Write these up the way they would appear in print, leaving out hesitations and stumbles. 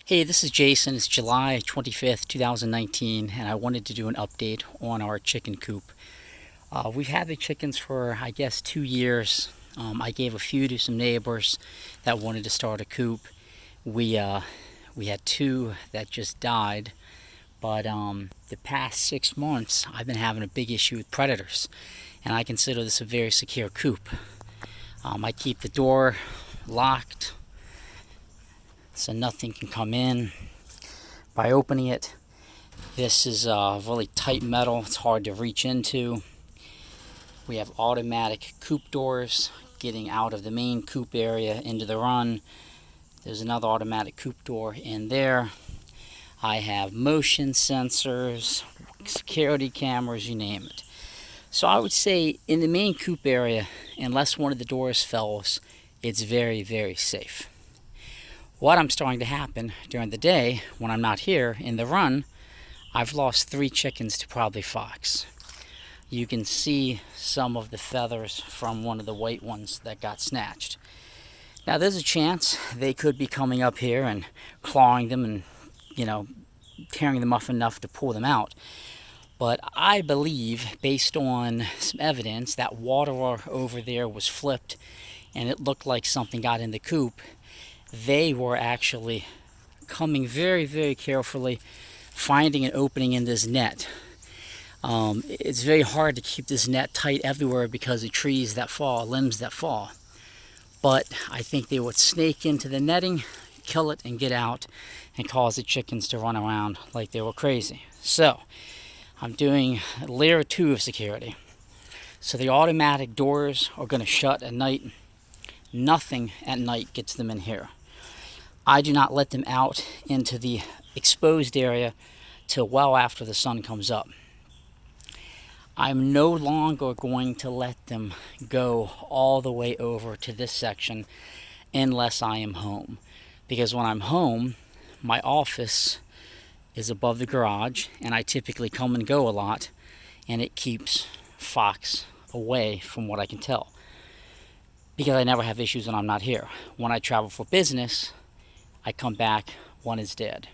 Hey, this is Jason. It's July 25th, 2019, and I wanted to do an update on our chicken coop. We've had the chickens for, I guess, 2 years. I gave a few to some neighbors that wanted to start a coop. We had two that just died, but the past 6 months I've been having a big issue with predators, and I consider this a very secure coop. I keep the door locked so nothing can come in. By opening it, this is really tight metal, it's hard to reach into. We have automatic coop doors getting out of the main coop area into the run. There's another automatic coop door in there. I have motion sensors, security cameras, you name it. So I would say in the main coop area, unless one of the doors fails, it's very, very safe. What I'm starting to happen during the day when I'm not here in the run, I've lost 3 chickens to probably fox. You can see some of the feathers from one of the white ones that got snatched. Now there's a chance they could be coming up here and clawing them and, tearing them off enough to pull them out. But I believe, based on some evidence, that water over there was flipped and it looked like something got in the coop. They were actually coming very, very carefully, finding an opening in this net. It's very hard to keep this net tight everywhere because of trees that fall, limbs that fall. But I think they would snake into the netting, kill it, and get out and cause the chickens to run around like they were crazy. So I'm doing layer 2 of security. So the automatic doors are going to shut at night. Nothing at night gets them in here. I do not let them out into the exposed area till well after the sun comes up. I'm no longer going to let them go all the way over to this section unless I am home. Because when I'm home, my office is above the garage and I typically come and go a lot, and it keeps fox away from what I can tell. Because I never have issues when I'm not here. When I travel for business, I come back, one is dead.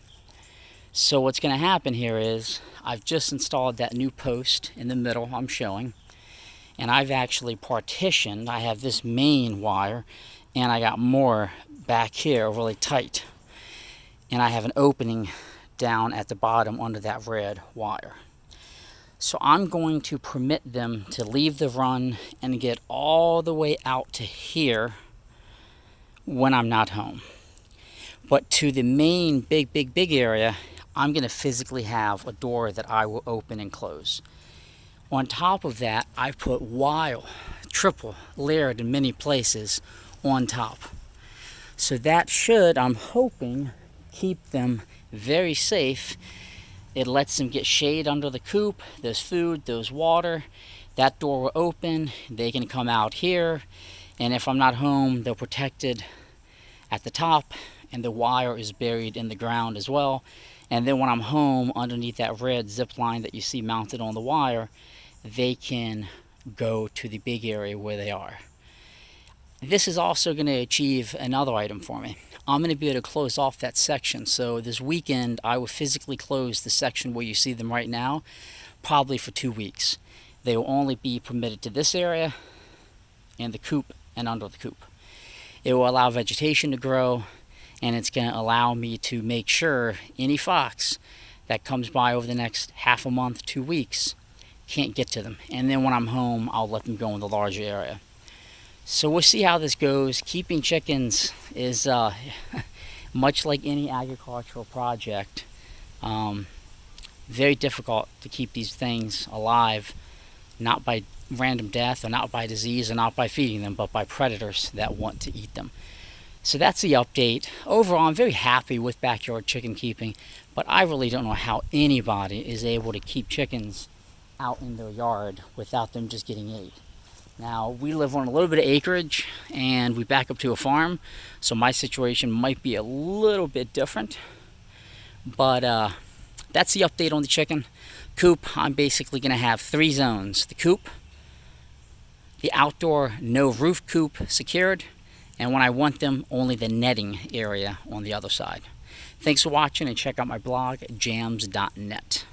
So what's going to happen here is I've just installed that new post in the middle I'm showing, and I've actually partitioned. I have this main wire and I got more back here really tight, and I have an opening down at the bottom under that red wire. So I'm going to permit them to leave the run and get all the way out to here when I'm not home. But to the main big area, I'm going to physically have a door that I will open and close. On top of that, I put wire, triple layered in many places on top. So that should, I'm hoping, keep them very safe. It lets them get shade under the coop. There's food, there's water. That door will open. They can come out here. And if I'm not home, they're protected at the top, and the wire is buried in the ground as well. And then when I'm home, underneath that red zip line that you see mounted on the wire, they can go to the big area where they are. This is also going to achieve another item for me. I'm going to be able to close off that section. So this weekend, I will physically close the section where you see them right now, probably for 2 weeks. They will only be permitted to this area and the coop and under the coop. It will allow vegetation to grow, and it's going to allow me to make sure any fox that comes by over the next half a month, 2 weeks, can't get to them. And then when I'm home, I'll let them go in the larger area. So we'll see how this goes. Keeping chickens is much like any agricultural project, very difficult to keep these things alive, not by random death or not by disease or not by feeding them, but by predators that want to eat them. So that's the update. Overall, I'm very happy with backyard chicken keeping, but I really don't know how anybody is able to keep chickens out in their yard without them just getting ate. Now, we live on a little bit of acreage and we back up to a farm, so my situation might be a little bit different. But that's the update on the chicken coop. I'm basically going to have 3 zones. The coop, the outdoor no roof coop secured, and when I want them, only the netting area on the other side. Thanks for watching, and check out my blog, jams.net.